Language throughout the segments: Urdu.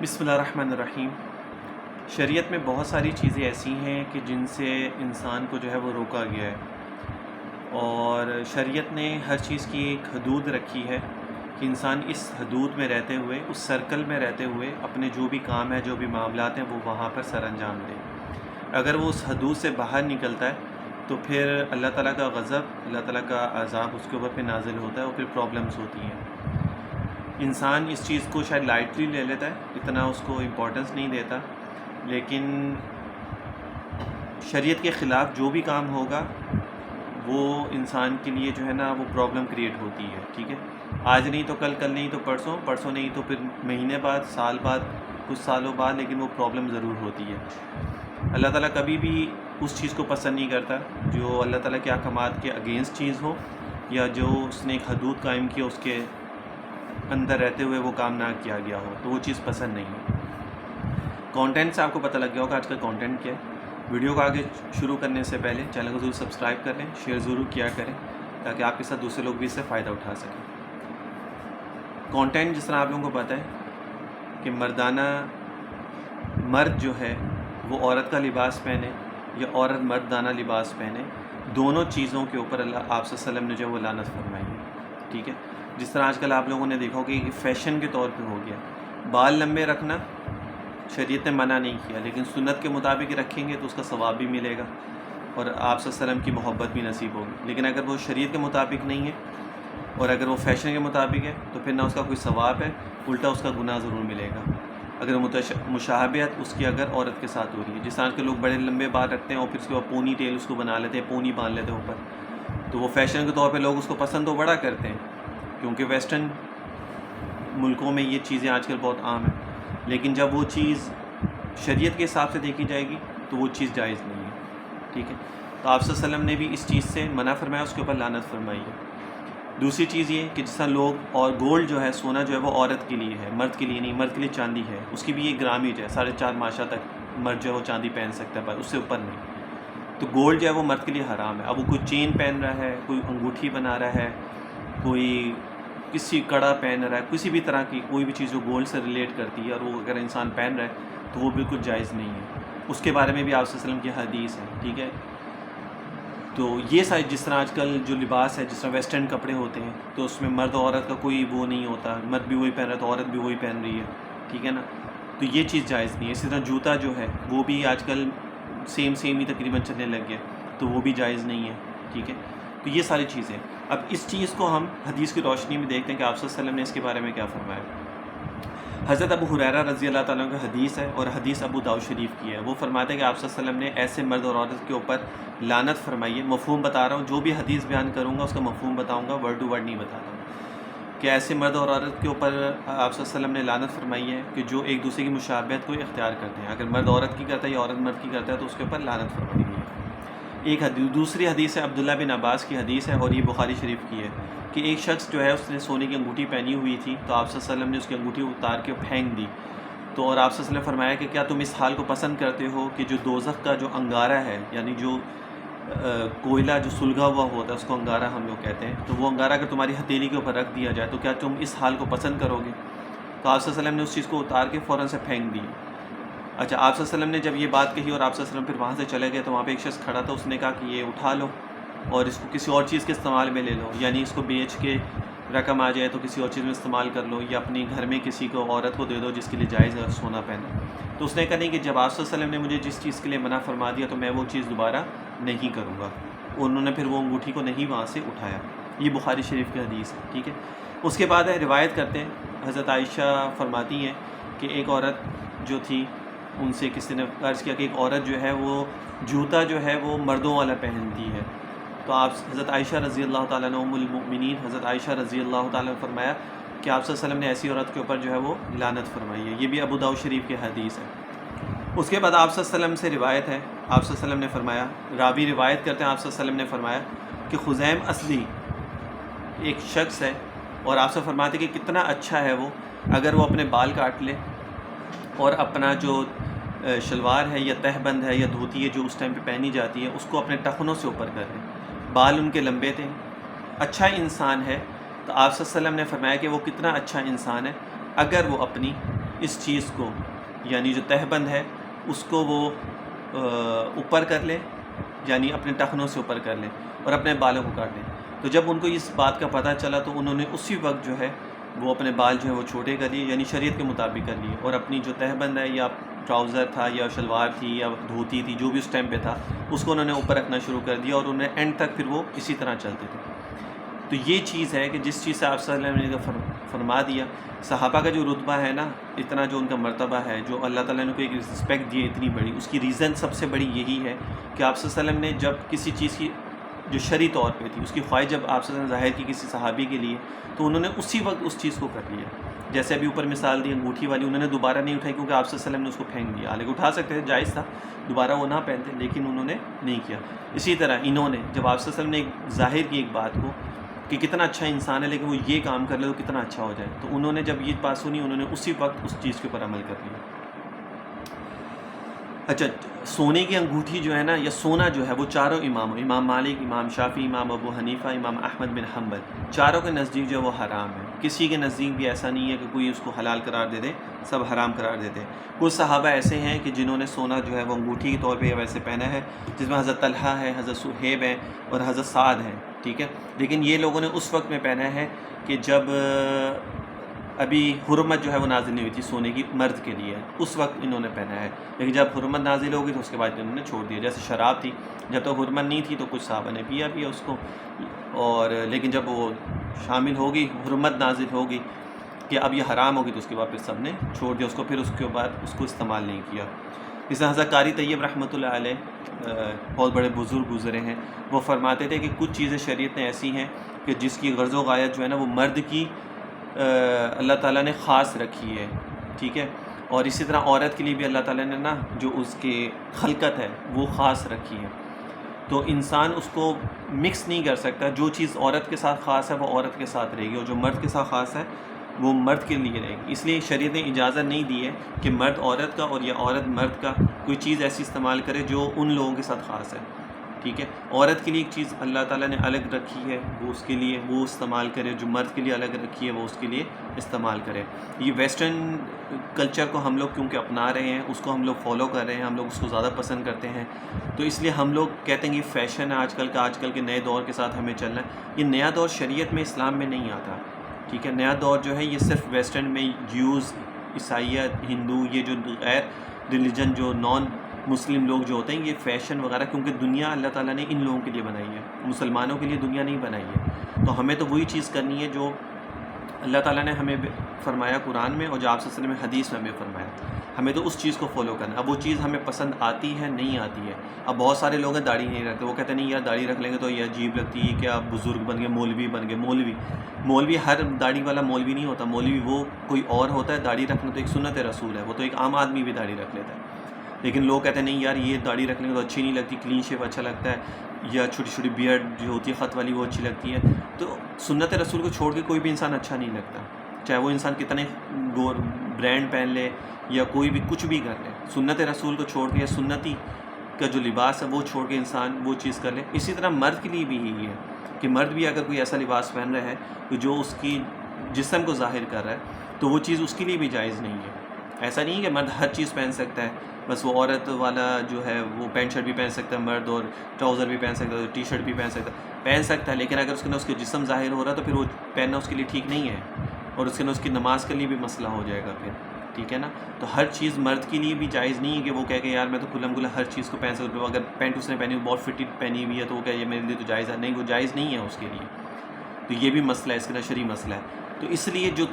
بسم اللہ الرحمن الرحیم۔ شریعت میں بہت ساری چیزیں ایسی ہیں کہ جن سے انسان کو جو ہے وہ روکا گیا ہے، اور شریعت نے ہر چیز کی ایک حدود رکھی ہے کہ انسان اس حدود میں رہتے ہوئے، اس سرکل میں رہتے ہوئے اپنے جو بھی کام ہے، جو بھی معاملات ہیں، وہ وہاں پر سر انجام دے۔ اگر وہ اس حدود سے باہر نکلتا ہے تو پھر اللہ تعالیٰ کا غضب، اللہ تعالیٰ کا عذاب اس کے اوپر پہ نازل ہوتا ہے، اور پھر پرابلمس ہوتی ہیں۔ انسان اس چیز کو شاید لائٹلی لے لیتا ہے، اتنا اس کو امپورٹنس نہیں دیتا، لیکن شریعت کے خلاف جو بھی کام ہوگا وہ انسان کے لیے جو ہے نا وہ پرابلم کریٹ ہوتی ہے۔ ٹھیک ہے، آج نہیں تو کل، کل نہیں تو پرسوں، پرسوں نہیں تو پھر مہینے بعد، سال بعد، کچھ سالوں بعد، لیکن وہ پرابلم ضرور ہوتی ہے۔ اللہ تعالیٰ کبھی بھی اس چیز کو پسند نہیں کرتا جو اللہ تعالیٰ کے احکامات کے اگینسٹ چیز ہو، یا جو اس نے ایک حدود قائم کی اس کے اندر رہتے ہوئے وہ کام نہ کیا گیا ہو، تو وہ چیز پسند نہیں ہے۔ کانٹینٹ سے آپ کو پتہ لگ گیا ہوگا آج کا کانٹینٹ کیا ہے۔ ویڈیو کو آگے شروع کرنے سے پہلے چینل کو ضرور سبسکرائب کر لیں، شیئر ضرور کیا کریں تاکہ آپ کے ساتھ دوسرے لوگ بھی اس سے فائدہ اٹھا سکیں۔ کانٹینٹ جس طرح آپ لوگوں کو پتہ ہے کہ مرد جو ہے وہ عورت کا لباس پہنے یا عورت مردانہ لباس پہنے، دونوں چیزوں کے اوپر اللہ آپ صلی اللہ علیہ وسلم نے جو وہ لعنت فرمائی ہے۔ ٹھیک ہے، جس طرح آج کل آپ لوگوں نے دیکھا ہوگا کہ فیشن کے طور پہ ہو گیا، بال لمبے رکھنا شریعت نے منع نہیں کیا، لیکن سنت کے مطابق رکھیں گے تو اس کا ثواب بھی ملے گا اور آپ صلی اللہ علیہ وسلم کی محبت بھی نصیب ہوگی۔ لیکن اگر وہ شریعت کے مطابق نہیں ہے اور اگر وہ فیشن کے مطابق ہے تو پھر نہ اس کا کوئی ثواب ہے، الٹا اس کا گناہ ضرور ملے گا اگر مشابہت اس کی اگر عورت کے ساتھ ہو رہی ہے۔ جس طرح کے لوگ بڑے لمبے بال رکھتے ہیں اور پھر اس کے بعد پونی ٹیل اس کو بنا لیتے ہیں، پونی باندھ لیتے ہیں اوپر، تو وہ فیشن کے طور پہ لوگ اس کو پسند تو بڑا کرتے ہیں کیونکہ ویسٹرن ملکوں میں یہ چیزیں آج کل بہت عام ہیں، لیکن جب وہ چیز شریعت کے حساب سے دیکھی جائے گی تو وہ چیز جائز نہیں ہے۔ ٹھیک ہے، تو آپ صلی اللہ علیہ وسلم نے بھی اس چیز سے منع فرمایا، اس کے اوپر لعنت فرمائی ہے۔ دوسری چیز یہ کہ جس طرح لوگ، اور گولڈ جو ہے، سونا جو ہے وہ عورت کے لیے ہے، مرد کے لیے نہیں، مرد کے لیے چاندی ہے، اس کی بھی ایک گرامج ہے، 4.5 ماشا تک مرد جو ہے وہ چاندی پہن سکتا ہے، پر اس سے اوپر نہیں۔ تو گولڈ جو ہے وہ مرد کے لیے حرام ہے۔ اب وہ کوئی چین پہن رہا ہے، کوئی انگوٹھی بنا رہا ہے، کوئی کسی کڑا پہن رہا ہے، کسی بھی طرح کی کوئی بھی چیز جو گولڈ سے ریلیٹ کرتی ہے اور وہ اگر انسان پہن رہا ہے تو وہ بالکل جائز نہیں ہے۔ اس کے بارے میں بھی آپ صلی اللہ علیہ وسلم کی حدیث ہے۔ ٹھیک ہے، تو یہ ساری جس طرح آج کل جو لباس ہے، جس طرح ویسٹرن کپڑے ہوتے ہیں تو اس میں مرد اور عورت کا کوئی وہ نہیں ہوتا، مرد بھی وہی پہن رہا ہے تو عورت بھی وہی پہن رہی ہے۔ ٹھیک ہے نا، تو یہ چیز جائز نہیں ہے۔ اسی طرح جوتا جو ہے وہ بھی آج کل سیم ہی تقریباً چلنے لگ گیا، تو وہ بھی جائز نہیں ہے۔ ٹھیک ہے، تو یہ ساری چیزیں، اب اس چیز کو ہم حدیث کی روشنی میں دیکھتے ہیں کہ آپ صلی اللہ علیہ وسلم نے اس کے بارے میں کیا فرمایا۔ حضرت ابو ہریرہ رضی اللہ تعالیٰ عنہ کا حدیث ہے، اور حدیث ابو داؤد شریف کی ہے۔ وہ فرماتے ہیں کہ آپ صلی اللہ علیہ وسلم نے ایسے مرد اور عورت کے اوپر لعنت فرمائی ہے۔ مفہوم بتا رہا ہوں، جو بھی حدیث بیان کروں گا اس کا مفہوم بتاؤں گا، ورڈ ٹو ورڈ نہیں بتا رہا ہوں، کہ ایسے مرد اور عورت کے اوپر آپ صلی اللہ علیہ وسلم نے لعنت فرمائی ہے کہ جو ایک دوسرے کی مشابہت کو اختیار کرتے ہیں۔ اگر مرد عورت کی کرتا ہے یا عورت مرد کی کرتا ہے تو اس کے اوپر لعنت فرمائی گئی ہے۔ ایک حدیث، دوسری حدیث ہے عبداللہ بن عباس کی حدیث ہے، اور یہ بخاری شریف کی ہے، کہ ایک شخص جو ہے اس نے سونے کی انگوٹھی پہنی ہوئی تھی، تو آپ صلی اللہ علیہ وسلم نے اس کی انگوٹھی اتار کے پھینک دی، تو اور آپ صلی اللہ علیہ وسلم نے فرمایا کہ کیا تم اس حال کو پسند کرتے ہو کہ جو دوزخ کا جو انگارہ ہے، یعنی جو کوئلہ جو سلگا ہوا ہوتا ہے اس کو انگارہ ہم لوگ کہتے ہیں، تو وہ انگارہ اگر تمہاری ہتھیلی کے اوپر رکھ دیا جائے تو کیا تم اس حال کو پسند کرو گے؟ تو آپ صلی اللہ علیہ وسلم نے اس چیز کو اتار کے فوراً سے پھینک دی۔ اچھا، آپ صلی اللہ علیہ وسلم نے جب یہ بات کہی اور آپ صلی اللہ علیہ وسلم پھر وہاں سے چلے گئے تو وہاں پہ ایک شخص کھڑا تھا، اس نے کہا کہ یہ اٹھا لو اور اس کو کسی اور چیز کے استعمال میں لے لو، یعنی اس کو بیچ کے رقم آ جائے تو کسی اور چیز میں استعمال کر لو، یا اپنے گھر میں کسی کو عورت کو دے دو جس کے لیے جائز ہے سونا پہنا۔ تو اس نے کہا نہیں کہ جب آپ صلی اللہ علیہ وسلم نے مجھے جس چیز کے لیے منع فرما دیا تو میں وہ چیز دوبارہ نہیں کروں گا۔ انہوں نے پھر وہ انگوٹھی کو نہیں وہاں سے اٹھایا۔ یہ بخاری شریف کی حدیث ہے۔ ٹھیک ہے، اس کے بعد ہے روایت کرتے ہیں، حضرت عائشہ فرماتی ہیں کہ ایک عورت جو تھی، ان سے کسی نے عرض کیا کہ ایک عورت جو ہے وہ جوتا جو ہے وہ مردوں والا پہنتی ہے، تو آپ حضرت عائشہ رضی اللہ تعالیٰ عنہ ام المؤمنین حضرت عائشہ رضی اللہ تعالیٰ نے فرمایا کہ آپ صلی اللہ علیہ وسلم نے ایسی عورت کے اوپر جو ہے وہ لعنت فرمائی ہے۔ یہ بھی ابو داؤد شریف کی حدیث ہے۔ اس کے بعد آپ صلی اللہ علیہ وسلم سے روایت ہے، آپ صلی اللہ علیہ وسلم نے فرمایا، راوی روایت کرتے ہیں آپ صلی اللہ علیہ وسلم نے فرمایا کہ خزیم اصلی ایک شخص ہے، اور آپ سے فرماتے کہ کتنا اچھا ہے وہ اگر وہ اپنے بال کاٹ لے اور اپنا جو شلوار ہے یا تہ بند ہے یا دھوتی ہے جو اس ٹائم پہ پہنی جاتی ہے اس کو اپنے ٹخنوں سے اوپر کر لے۔ بال ان کے لمبے تھے، اچھا انسان ہے، تو آپ صلی اللہ علیہ وسلم نے فرمایا کہ وہ کتنا اچھا انسان ہے اگر وہ اپنی اس چیز کو یعنی جو تہبند ہے اس کو وہ اوپر کر لیں، یعنی اپنے ٹخنوں سے اوپر کر لیں اور اپنے بالوں کو کاٹ لیں۔ تو جب ان کو اس بات کا پتہ چلا تو انہوں نے اسی وقت جو ہے وہ اپنے بال جو ہے وہ چھوٹے کر لیے، یعنی شریعت کے مطابق کر لیے، اور اپنی جو تہبند ہے یا ٹراؤزر تھا یا شلوار تھی یا دھوتی تھی جو بھی اس ٹائم پہ تھا اس کو انہوں نے اوپر رکھنا شروع کر دیا، اور انہیں اینڈ تک پھر وہ اسی طرح چلتے تھے۔ تو یہ چیز ہے کہ جس چیز سے آپ صلی اللہ علیہ وسلم نے فرما دیا، صحابہ کا جو رتبہ ہے نا، اتنا جو ان کا مرتبہ ہے، جو اللہ تعالیٰ نے کو ایک رسپیکٹ دی ہے اتنی بڑی، اس کی ریزن سب سے بڑی یہی ہے کہ آپ صلی اللہ علیہ وسلم نے جب کسی چیز کی جو شرعی طور پہ تھی اس کی خواہش جب آپ صلی اللہ علیہ وسلم ظاہر کی کسی صحابی کے لیے، تو انہوں نے اسی وقت اس چیز کو کر لیا۔ جیسے ابھی اوپر مثال دی انگوٹھی والی، انہوں نے دوبارہ نہیں اٹھائی کیونکہ آپ صلی اللہ علیہ وسلم نے اس کو پھینک دیا، حالانکہ اٹھا سکتے تھے، جائز تھا، دوبارہ وہ نہ پہنتے، لیکن انہوں نے نہیں کیا۔ اسی طرح انہوں نے جب آپ صلی اللہ علیہ وسلم نے ایک ظاہر کی ایک بات کو کہ کتنا اچھا انسان ہے لیکن وہ یہ کام کر لے تو کتنا اچھا ہو جائے، تو انہوں نے جب یہ بات سنی انہوں نے اسی وقت اس چیز کے اوپر عمل کر لیا۔ اچھا، سونے کی انگوٹھی جو ہے نا یا سونا جو ہے وہ چاروں اماموں، امام مالک، امام شافعی، امام ابو حنیفہ، امام احمد بن حنبل، چاروں کے نزدیک جو ہے وہ حرام ہے۔ کسی کے نزدیک بھی ایسا نہیں ہے کہ کوئی اس کو حلال قرار دے دے، سب حرام قرار دیتے ہیں۔ کچھ صحابہ ایسے ہیں کہ جنہوں نے سونا جو ہے وہ انگوٹھی کے طور پہ یا ویسے پہنا ہے، جس میں حضرت طلحہ ہے، حضرت صہیب ہے اور حضرت سعد ہے، ٹھیک ہے، لیکن یہ لوگوں نے اس وقت میں پہنا ہے کہ جب ابھی حرمت جو ہے وہ نازل نہیں ہوئی تھی سونے کی مرد کے لیے، اس وقت انہوں نے پہنا ہے، لیکن جب حرمت نازل ہوگی تو اس کے بعد انہوں نے چھوڑ دیا۔ جیسے شراب تھی، جب تک حرمت نہیں تھی تو کچھ صحابہ نے پیا اس کو، اور لیکن جب وہ شامل ہوگی، حرمت نازل ہوگی کہ اب یہ حرام ہوگی تو اس کے بعد پھر سب نے چھوڑ دیا اس کو، پھر اس کے بعد اس کو استعمال نہیں کیا۔ اس طرح حضرت قاری طیب رحمۃ اللہ علیہ بہت بڑے بزرگ گزرے ہیں، وہ فرماتے تھے کہ کچھ چیزیں شریعت نے ایسی ہیں کہ جس کی غرض و غایت جو ہے نا وہ مرد کی اللہ تعالیٰ نے خاص رکھی ہے، ٹھیک ہے، اور اسی طرح عورت کے لیے بھی اللہ تعالیٰ نے نا جو اس کی خلقت ہے وہ خاص رکھی ہے، تو انسان اس کو مکس نہیں کر سکتا۔ جو چیز عورت کے ساتھ خاص ہے وہ عورت کے ساتھ رہے گی، اور جو مرد کے ساتھ خاص ہے وہ مرد کے لیے رہے گی۔ اس لیے شریعت نے اجازت نہیں دی ہے کہ مرد عورت کا اور یا عورت مرد کا کوئی چیز ایسی استعمال کرے جو ان لوگوں کے ساتھ خاص ہے، ٹھیک ہے۔ عورت کے لیے ایک چیز اللہ تعالیٰ نے الگ رکھی ہے، وہ اس کے لیے وہ استعمال کرے، جو مرد کے لیے الگ رکھی ہے وہ اس کے لیے استعمال کرے۔ یہ ویسٹرن کلچر کو ہم لوگ کیونکہ اپنا رہے ہیں، اس کو ہم لوگ فالو کر رہے ہیں، ہم لوگ اس کو زیادہ پسند کرتے ہیں، تو اس لیے ہم لوگ کہتے ہیں کہ یہ فیشن ہے آج کل کے نئے دور کے ساتھ ہمیں چلنا ہے۔ یہ نیا دور شریعت میں اسلام میں نہیں آتا، ٹھیک ہے۔ نیا دور جو ہے یہ صرف ویسٹرن میں جیوز، عیسائیت، ہندو، یہ جو غیر ریلیجن جو نان مسلم لوگ جو ہوتے ہیں، یہ فیشن وغیرہ، کیونکہ دنیا اللہ تعالیٰ نے ان لوگوں کے لیے بنائی ہے، مسلمانوں کے لیے دنیا نہیں بنائی ہے، تو ہمیں تو وہی چیز کرنی ہے جو اللہ تعالیٰ نے ہمیں فرمایا قرآن میں، اور جو آپ صلی اللہ علیہ وسلم نے حدیث میں ہمیں فرمایا، ہمیں تو اس چیز کو فالو کرنا ہے۔ اب وہ چیز ہمیں پسند آتی ہے نہیں آتی ہے۔ اب بہت سارے لوگ ہیں داڑھی نہیں رکھتے، وہ کہتے ہیں نہیں یار داڑھی رکھ لیں گے تو یہ عجیب لگتی ہے، کیا بزرگ بن گئے، مولوی بن گئے۔ مولوی ہر داڑھی والا مولوی نہیں ہوتا، مولوی وہ کوئی اور ہوتا ہے۔ داڑھی رکھنا تو ایک سنت رسول ہے، وہ تو ایک عام آدمی بھی داڑھی رکھ لیتا ہے، لیکن لوگ کہتے ہیں نہیں یار یہ داڑھی رکھنے تو اچھی نہیں لگتی، کلین شیپ اچھا لگتا ہے، یا چھوٹی چھوٹی بیئرڈ جو ہوتی ہے خط والی وہ اچھی لگتی ہے۔ تو سنت رسول کو چھوڑ کے کوئی بھی انسان اچھا نہیں لگتا، چاہے وہ انسان کتنے برانڈ پہن لے یا کوئی بھی کچھ بھی کر لے، سنت رسول کو چھوڑ کے یا سنتی کا جو لباس ہے وہ چھوڑ کے انسان وہ چیز کر لے۔ اسی طرح مرد کے لیے بھی یہی ہے کہ مرد بھی اگر کوئی ایسا لباس پہن رہا ہے کہ جو اس کی جسم کو ظاہر کر رہا ہے تو وہ چیز اس کے لیے بھی جائز نہیں ہے۔ ایسا نہیں کہ مرد ہر چیز پہن سکتا ہے، بس وہ عورت والا جو ہے وہ پینٹ شرٹ بھی پہن سکتا ہے مرد، اور ٹراؤزر بھی پہن سکتا ہے، ٹی شرٹ بھی پہن سکتا ہے، لیکن اگر اس کے اندر اس کے جسم ظاہر ہو رہا ہے تو پھر وہ پہننا اس کے لیے ٹھیک نہیں ہے، اور اس کے اندر اس کی نماز کے لیے بھی مسئلہ ہو جائے گا پھر، ٹھیک ہے نا۔ تو ہر چیز مرد کے لیے بھی جائز نہیں ہے کہ وہ کہہ کہ یار میں تو کھلم کھلا ہر چیز کو پہن سکتا ہوں، اگر پینٹ اس نے پہنی بہت فٹڈ پہنی ہوئی ہے تو وہ کہ یہ میرے لیے تو جائز ہے، نہیں وہ جائز نہیں ہے اس کے لیے، تو یہ بھی مسئلہ ہے، اس کے اندر شرعی مسئلہ ہے۔ تو اس لیے جو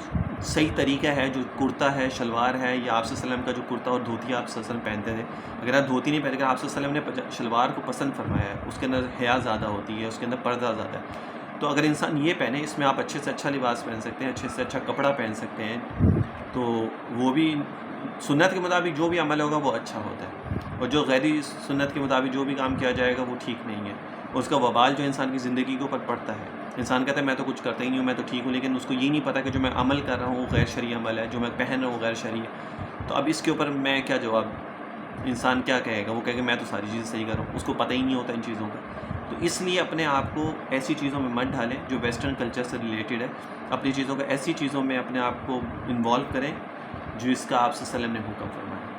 صحیح طریقہ ہے، جو کرتا ہے، شلوار ہے، یا آپ صلی اللہ علیہ وسلم کا جو کرتا اور دھوتی آپ صلی اللہ علیہ وسلم پہنتے تھے، اگر آپ دھوتی نہیں پہنتے، اگر آپ صلی اللہ علیہ وسلم نے شلوار کو پسند فرمایا ہے، اس کے اندر حیا زیادہ ہوتی ہے، اس کے اندر پردہ زیادہ ہے، تو اگر انسان یہ پہنے، اس میں آپ اچھے سے اچھا لباس پہن سکتے ہیں، اچھے سے اچھا کپڑا پہن سکتے ہیں، تو وہ بھی سنت کے مطابق جو بھی عمل ہوگا وہ اچھا ہوتا ہے، اور جو غیر سنت کے مطابق جو بھی کام کیا جائے گا وہ ٹھیک نہیں ہے، اس کا وبال جو انسان کی زندگی کے اوپر پڑتا ہے۔ انسان کہتا ہے میں تو کچھ کرتا ہی نہیں ہوں، میں تو ٹھیک ہوں، لیکن اس کو یہ نہیں پتہ کہ جو میں عمل کر رہا ہوں وہ غیر شرعی عمل ہے، جو میں پہن رہا ہوں وہ غیر شرعی ہے، تو اب اس کے اوپر میں کیا جواب، انسان کیا کہے گا؟ وہ کہے کہ میں تو ساری چیزیں صحیح کر رہا ہوں، اس کو پتہ ہی نہیں ہوتا ان چیزوں کا۔ تو اس لیے اپنے آپ کو ایسی چیزوں میں مت ڈالیں جو ویسٹرن کلچر سے ریلیٹڈ ہے، اپنی چیزوں کو ایسی چیزوں میں اپنے آپ کو انوالو کریں جو اس کا آپ صلی اللہ علیہ وسلم نے حکم فرمایا.